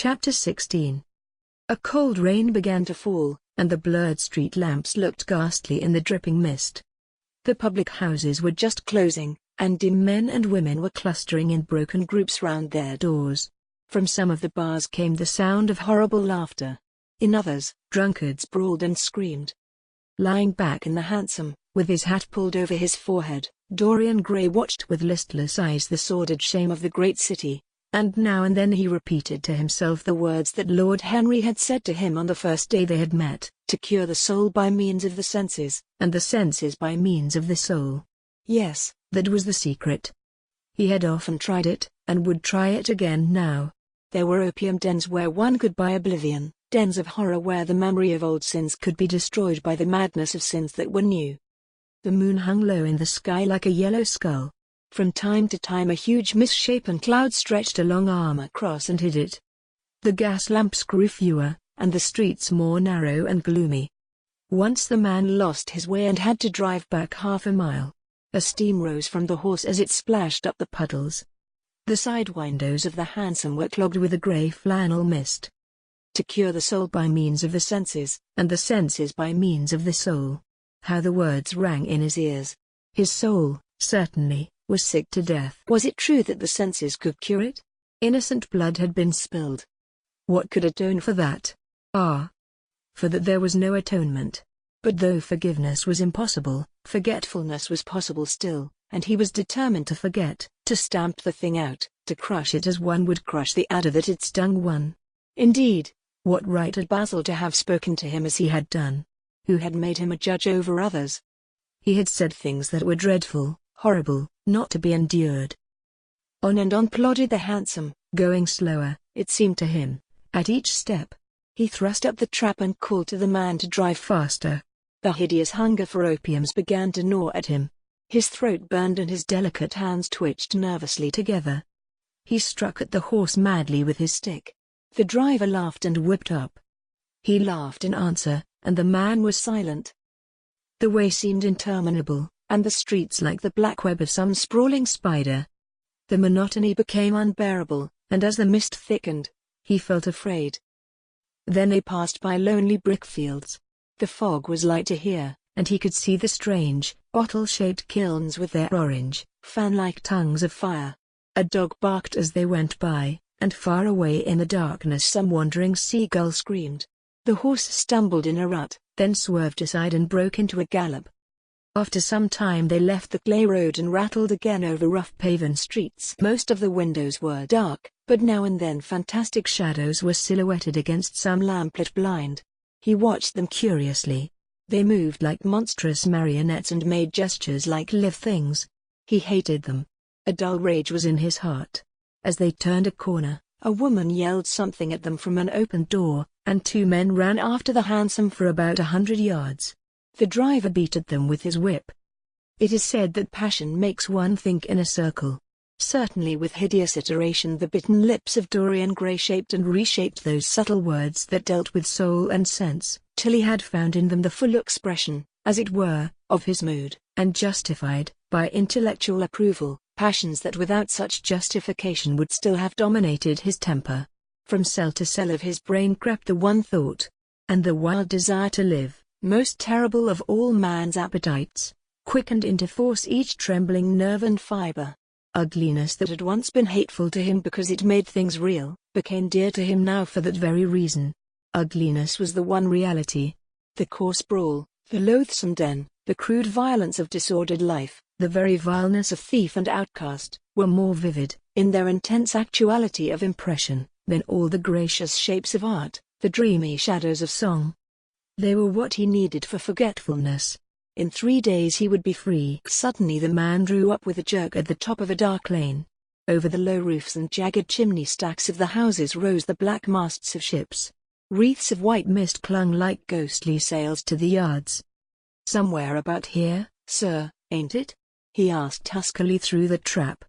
Chapter 16. A cold rain began to fall, and the blurred street lamps looked ghastly in the dripping mist. The public houses were just closing, and dim men and women were clustering in broken groups round their doors. From some of the bars came the sound of horrible laughter. In others, drunkards brawled and screamed. Lying back in the hansom, with his hat pulled over his forehead, Dorian Gray watched with listless eyes the sordid shame of the great city, and now and then he repeated to himself the words that Lord Henry had said to him on the first day they had met, to cure the soul by means of the senses, and the senses by means of the soul. Yes, that was the secret. He had often tried it, and would try it again now. There were opium dens where one could buy oblivion, dens of horror where the memory of old sins could be destroyed by the madness of sins that were new. The moon hung low in the sky like a yellow skull. From time to time a huge misshapen cloud stretched a long arm across and hid it. The gas lamps grew fewer, and the streets more narrow and gloomy. Once the man lost his way and had to drive back half a mile. A steam rose from the horse as it splashed up the puddles. The side windows of the hansom were clogged with a grey flannel mist. To cure the soul by means of the senses, and the senses by means of the soul. How the words rang in his ears. His soul, certainly, was sick to death. Was it true that the senses could cure it? Innocent blood had been spilled. What could atone for that? For that there was no atonement. But though forgiveness was impossible, forgetfulness was possible still, and he was determined to forget, to stamp the thing out, to crush it as one would crush the adder that had stung one. Indeed, what right had Basil to have spoken to him as he had done? Who had made him a judge over others? He had said things that were dreadful, horrible, not to be endured. On and on plodded the hansom, going slower, it seemed to him, at each step. He thrust up the trap and called to the man to drive faster. The hideous hunger for opiums began to gnaw at him. His throat burned and his delicate hands twitched nervously together. He struck at the horse madly with his stick. The driver laughed and whipped up. He laughed in answer, and the man was silent. The way seemed interminable, and the streets like the black web of some sprawling spider. The monotony became unbearable, and as the mist thickened, he felt afraid. Then they passed by lonely brickfields. The fog was light to hear, and he could see the strange, bottle-shaped kilns with their orange, fan-like tongues of fire. A dog barked as they went by, and far away in the darkness some wandering seagull screamed. The horse stumbled in a rut, then swerved aside and broke into a gallop. After some time they left the clay road and rattled again over rough paven streets. Most of the windows were dark, but now and then fantastic shadows were silhouetted against some lamplit blind. He watched them curiously. They moved like monstrous marionettes and made gestures like live things. He hated them. A dull rage was in his heart. As they turned a corner, a woman yelled something at them from an open door, and two men ran after the hansom for about 100 yards. The driver beat at them with his whip. It is said that passion makes one think in a circle. Certainly with hideous iteration the bitten lips of Dorian Gray shaped and reshaped those subtle words that dealt with soul and sense, till he had found in them the full expression, as it were, of his mood, and justified, by intellectual approval, passions that without such justification would still have dominated his temper. From cell to cell of his brain crept the one thought, and the wild desire to live, most terrible of all man's appetites, quickened into force each trembling nerve and fiber. Ugliness that had once been hateful to him because it made things real, became dear to him now for that very reason. Ugliness was the one reality. The coarse brawl, the loathsome den, the crude violence of disordered life, the very vileness of thief and outcast, were more vivid, in their intense actuality of impression, than all the gracious shapes of art, the dreamy shadows of song. They were what he needed for forgetfulness. In 3 days he would be free. Suddenly the man drew up with a jerk at the top of a dark lane. Over the low roofs and jagged chimney stacks of the houses rose the black masts of ships. Wreaths of white mist clung like ghostly sails to the yards. "Somewhere about here, sir, ain't it?" he asked huskily through the trap.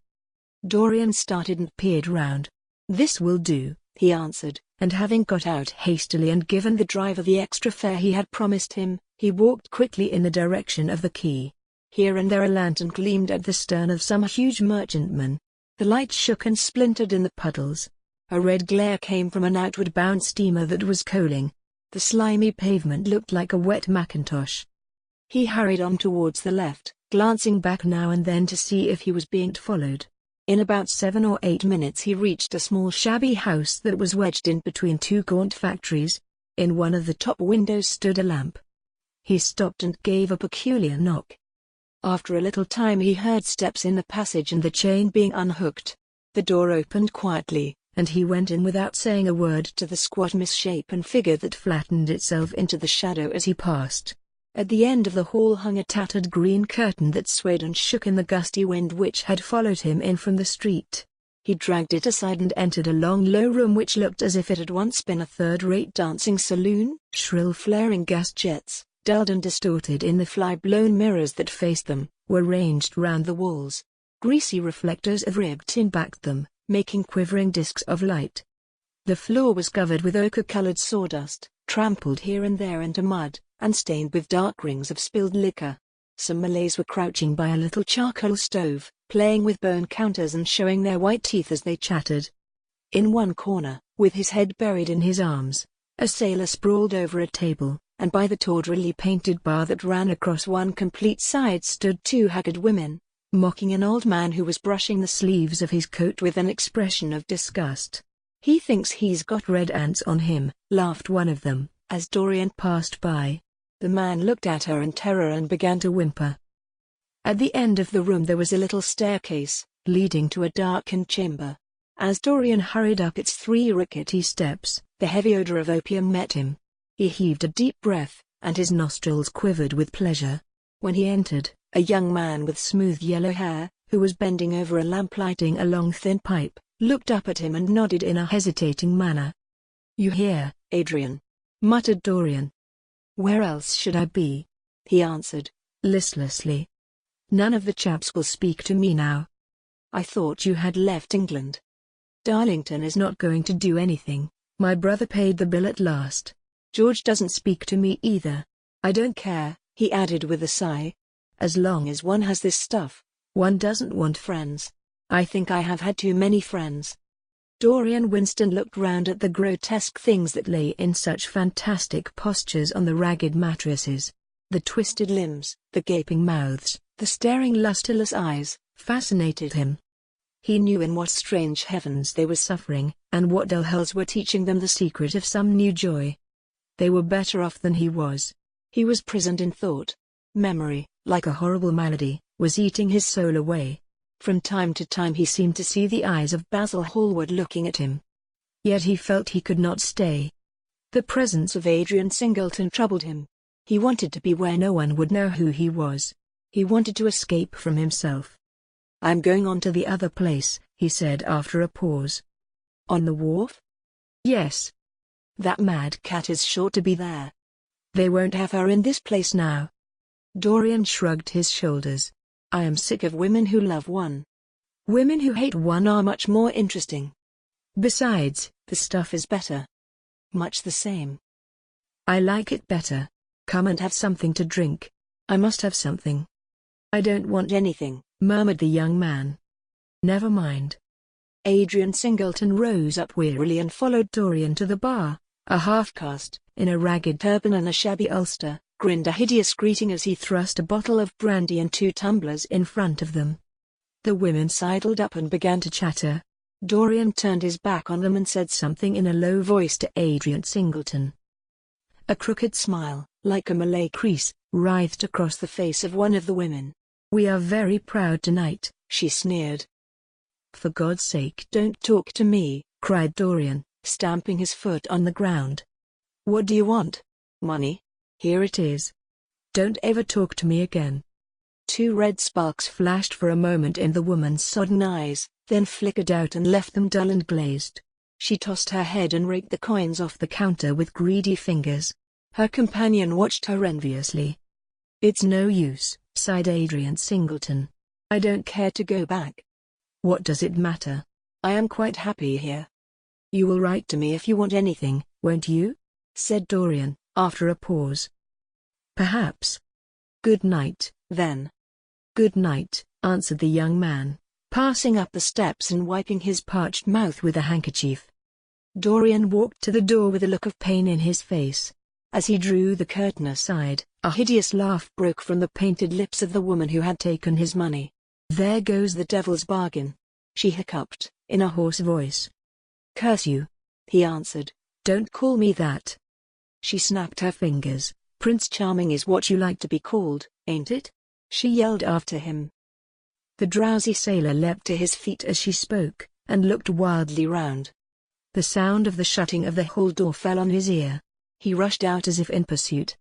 Dorian started and peered round. "This will do," he answered, and having got out hastily and given the driver the extra fare he had promised him, he walked quickly in the direction of the quay. Here and there a lantern gleamed at the stern of some huge merchantman. The light shook and splintered in the puddles. A red glare came from an outward-bound steamer that was coaling. The slimy pavement looked like a wet Macintosh. He hurried on towards the left, glancing back now and then to see if he was being followed. In about 7 or 8 minutes he reached a small shabby house that was wedged in between two gaunt factories. In one of the top windows stood a lamp. He stopped and gave a peculiar knock. After a little time he heard steps in the passage and the chain being unhooked. The door opened quietly, and he went in without saying a word to the squat misshapen figure that flattened itself into the shadow as he passed. At the end of the hall hung a tattered green curtain that swayed and shook in the gusty wind which had followed him in from the street. He dragged it aside and entered a long low room which looked as if it had once been a third-rate dancing saloon. Shrill flaring gas jets, dulled and distorted in the fly-blown mirrors that faced them, were ranged round the walls. Greasy reflectors of ribbed tin backed them, making quivering discs of light. The floor was covered with ochre-colored sawdust, trampled here and there into mud, and stained with dark rings of spilled liquor. Some Malays were crouching by a little charcoal stove, playing with bone counters and showing their white teeth as they chattered. In one corner, with his head buried in his arms, a sailor sprawled over a table, and by the tawdrily painted bar that ran across one complete side stood two haggard women, mocking an old man who was brushing the sleeves of his coat with an expression of disgust. "He thinks he's got red ants on him," laughed one of them, as Dorian passed by. The man looked at her in terror and began to whimper. At the end of the room there was a little staircase, leading to a darkened chamber. As Dorian hurried up its 3 rickety steps, the heavy odor of opium met him. He heaved a deep breath, and his nostrils quivered with pleasure. When he entered, a young man with smooth yellow hair, who was bending over a lamp lighting a long thin pipe, looked up at him and nodded in a hesitating manner. "You here, Adrian?" muttered Dorian. "Where else should I be?" he answered, listlessly. "None of the chaps will speak to me now." "I thought you had left England." "Darlington is not going to do anything. My brother paid the bill at last. George doesn't speak to me either. I don't care," he added with a sigh. "As long as one has this stuff, one doesn't want friends. I think I have had too many friends." Dorian Winston looked round at the grotesque things that lay in such fantastic postures on the ragged mattresses. The twisted limbs, the gaping mouths, the staring lusterless eyes, fascinated him. He knew in what strange heavens they were suffering, and what dull hells were teaching them the secret of some new joy. They were better off than he was. He was prisoned in thought. Memory, like a horrible malady, was eating his soul away. From time to time he seemed to see the eyes of Basil Hallward looking at him. Yet he felt he could not stay. The presence of Adrian Singleton troubled him. He wanted to be where no one would know who he was. He wanted to escape from himself. "I'm going on to the other place," he said after a pause. "On the wharf?" "Yes. That mad cat is sure to be there. They won't have her in this place now." Dorian shrugged his shoulders. "I am sick of women who love one. Women who hate one are much more interesting. Besides, the stuff is better. Much the same." "I like it better. Come and have something to drink." "I must have something." "I don't want anything," murmured the young man. "Never mind." Adrian Singleton rose up wearily and followed Dorian to the bar. A half-caste, in a ragged turban and a shabby ulster, grinned a hideous greeting as he thrust a bottle of brandy and 2 tumblers in front of them. The women sidled up and began to chatter. Dorian turned his back on them and said something in a low voice to Adrian Singleton. A crooked smile, like a Malay crease, writhed across the face of one of the women. "We are very proud tonight," she sneered. "For God's sake don't talk to me," cried Dorian, stamping his foot on the ground. "What do you want? Money? Here it is. Don't ever talk to me again." 2 red sparks flashed for a moment in the woman's sodden eyes, then flickered out and left them dull and glazed. She tossed her head and raked the coins off the counter with greedy fingers. Her companion watched her enviously. "It's no use," sighed Adrian Singleton. "I don't care to go back." "What does it matter? I am quite happy here." "You will write to me if you want anything, won't you?" said Dorian, after a pause. "Perhaps." "Good night, then." "Good night," answered the young man, passing up the steps and wiping his parched mouth with a handkerchief. Dorian walked to the door with a look of pain in his face. As he drew the curtain aside, a hideous laugh broke from the painted lips of the woman who had taken his money. "There goes the devil's bargain," she hiccuped, in a hoarse voice. "Curse you," he answered. "Don't call me that." She snapped her fingers. "Prince Charming is what you like to be called, ain't it?" she yelled after him. The drowsy sailor leapt to his feet as she spoke, and looked wildly round. The sound of the shutting of the hall door fell on his ear. He rushed out as if in pursuit.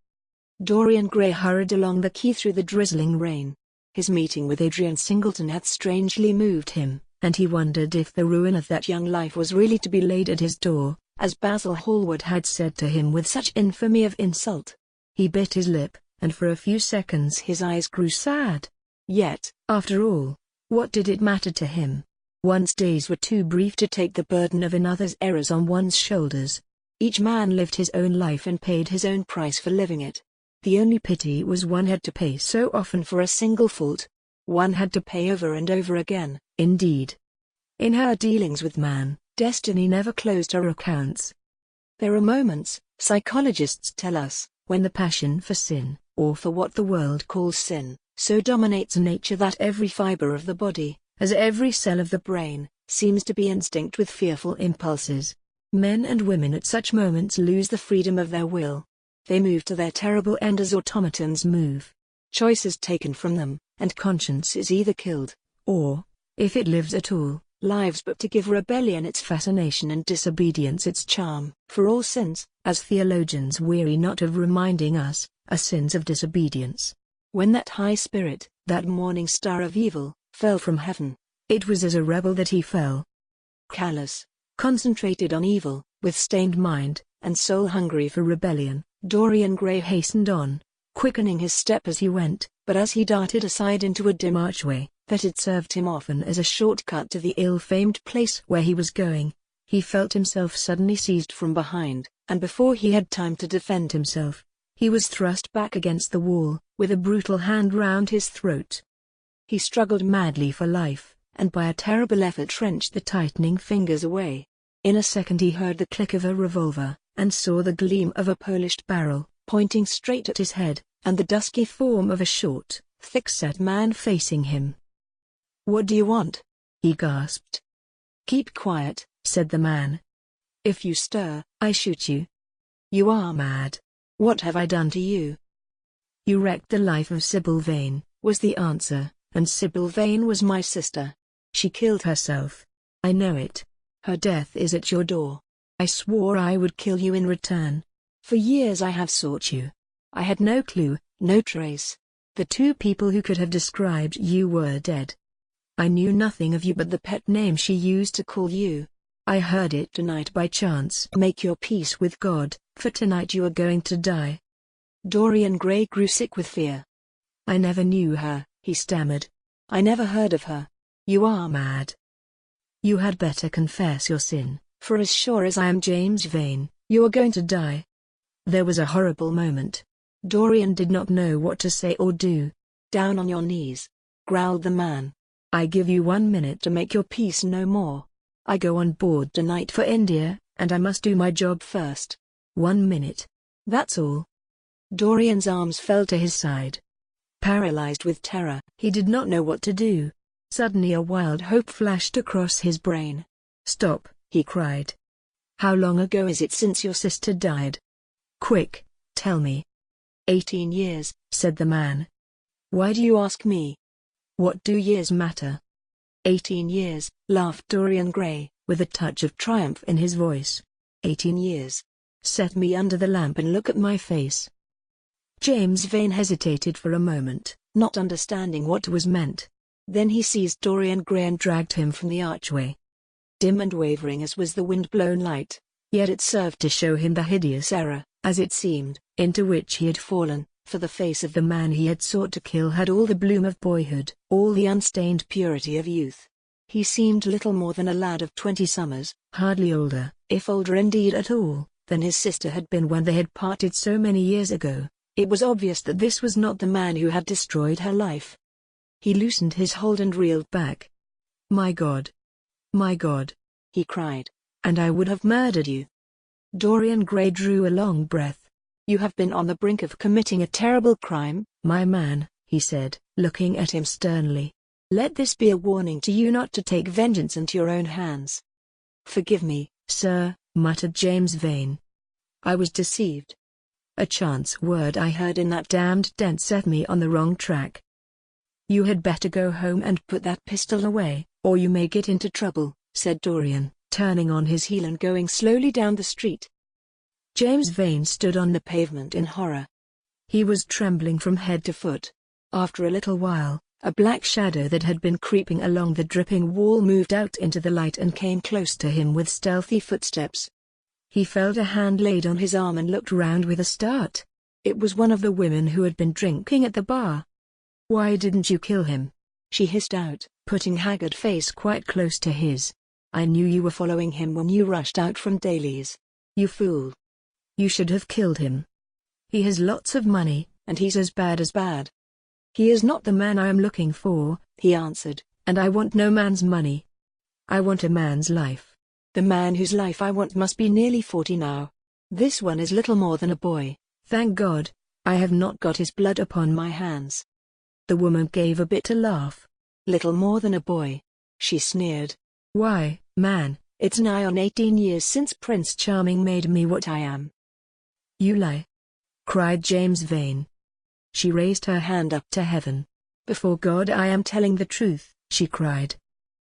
Dorian Gray hurried along the quay through the drizzling rain. His meeting with Adrian Singleton had strangely moved him, and he wondered if the ruin of that young life was really to be laid at his door, as Basil Hallward had said to him with such infamy of insult. He bit his lip, and for a few seconds his eyes grew sad. Yet, after all, what did it matter to him? One's days were too brief to take the burden of another's errors on one's shoulders. Each man lived his own life and paid his own price for living it. The only pity was one had to pay so often for a single fault. One had to pay over and over again, indeed. In her dealings with man, destiny never closed her accounts. There are moments, psychologists tell us, when the passion for sin, or for what the world calls sin, so dominates nature that every fiber of the body, as every cell of the brain, seems to be instinct with fearful impulses. Men and women at such moments lose the freedom of their will. They move to their terrible end as automatons move. Choice is taken from them, and conscience is either killed, or, if it lives at all, lives but to give rebellion its fascination and disobedience its charm. For all sins, as theologians weary not of reminding us, are sins of disobedience. When that high spirit, that morning star of evil, fell from heaven, it was as a rebel that he fell. Callous, concentrated on evil, with stained mind, and soul hungry for rebellion, Dorian Gray hastened on, quickening his step as he went, but as he darted aside into a dim archway, that had served him often as a shortcut to the ill-famed place where he was going, he felt himself suddenly seized from behind, and before he had time to defend himself, he was thrust back against the wall, with a brutal hand round his throat. He struggled madly for life, and by a terrible effort wrenched the tightening fingers away. In a second he heard the click of a revolver, and saw the gleam of a polished barrel, pointing straight at his head, and the dusky form of a short, thick-set man facing him. "What do you want?" he gasped. "Keep quiet," said the man. "If you stir, I shoot you." "You are mad. What have I done to you?" "You wrecked the life of Sybil Vane," was the answer, "and Sybil Vane was my sister. She killed herself. I know it. Her death is at your door. I swore I would kill you in return. For years I have sought you. I had no clue, no trace. The two people who could have described you were dead. I knew nothing of you but the pet name she used to call you. I heard it tonight by chance. Make your peace with God, for tonight you are going to die." Dorian Gray grew sick with fear. "I never knew her," he stammered. "I never heard of her." "You are mad. You had better confess your sin, for as sure as I am James Vane, you are going to die." There was a horrible moment. Dorian did not know what to say or do. "Down on your knees," growled the man. "I give you 1 minute to make your peace, no more. I go on board tonight for India, and I must do my job first. 1 minute. That's all." Dorian's arms fell to his side. Paralyzed with terror, he did not know what to do. Suddenly a wild hope flashed across his brain. "Stop," he cried. "How long ago is it since your sister died? Quick, tell me." 18 years, said the man. "Why do you ask me? What do years matter?" 18 years, laughed Dorian Gray, with a touch of triumph in his voice. 18 years. Set me under the lamp and look at my face." James Vane hesitated for a moment, not understanding what was meant. Then he seized Dorian Gray and dragged him from the archway. Dim and wavering as was the wind-blown light, yet it served to show him the hideous error, as it seemed, into which he had fallen, for the face of the man he had sought to kill had all the bloom of boyhood, all the unstained purity of youth. He seemed little more than a lad of 20 summers, hardly older, if older indeed at all, than his sister had been when they had parted so many years ago. It was obvious that this was not the man who had destroyed her life. He loosened his hold and reeled back. "My God! My God!" he cried. and I would have murdered you." Dorian Gray drew a long breath. "You have been on the brink of committing a terrible crime, my man," he said, looking at him sternly. "Let this be a warning to you not to take vengeance into your own hands." "Forgive me, sir," muttered James Vane. "I was deceived. A chance word I heard in that damned tent set me on the wrong track." "You had better go home and put that pistol away, or you may get into trouble," said Dorian, turning on his heel and going slowly down the street. James Vane stood on the pavement in horror. He was trembling from head to foot. After a little while, a black shadow that had been creeping along the dripping wall moved out into the light and came close to him with stealthy footsteps. He felt a hand laid on his arm and looked round with a start. It was one of the women who had been drinking at the bar. "Why didn't you kill him?" she hissed out, putting haggard face quite close to his. "I knew you were following him when you rushed out from Daly's. You fool. You should have killed him. He has lots of money, and he's as bad as bad." "He is not the man I am looking for," he answered, "and I want no man's money. I want a man's life. The man whose life I want must be nearly 40 now. This one is little more than a boy. Thank God, I have not got his blood upon my hands." The woman gave a bitter laugh. "Little more than a boy," she sneered. "Why, man, it's nigh on 18 years since Prince Charming made me what I am." "You lie!" cried James Vane. She raised her hand up to heaven. "Before God I am telling the truth," she cried.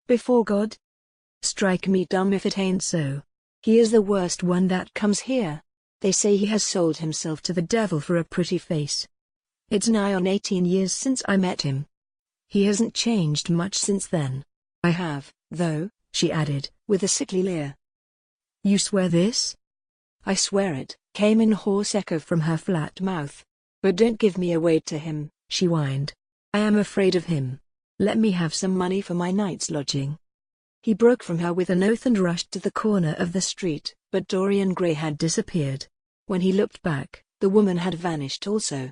"Before God? Strike me dumb if it ain't so. He is the worst one that comes here. They say he has sold himself to the devil for a pretty face. It's nigh on 18 years since I met him. He hasn't changed much since then. I have, though," she added, with a sickly leer. "You swear this?" "I swear it," came in hoarse echo from her flat mouth. "But don't give me away to him," she whined. "I am afraid of him. Let me have some money for my night's lodging." He broke from her with an oath and rushed to the corner of the street, but Dorian Gray had disappeared. When he looked back, the woman had vanished also.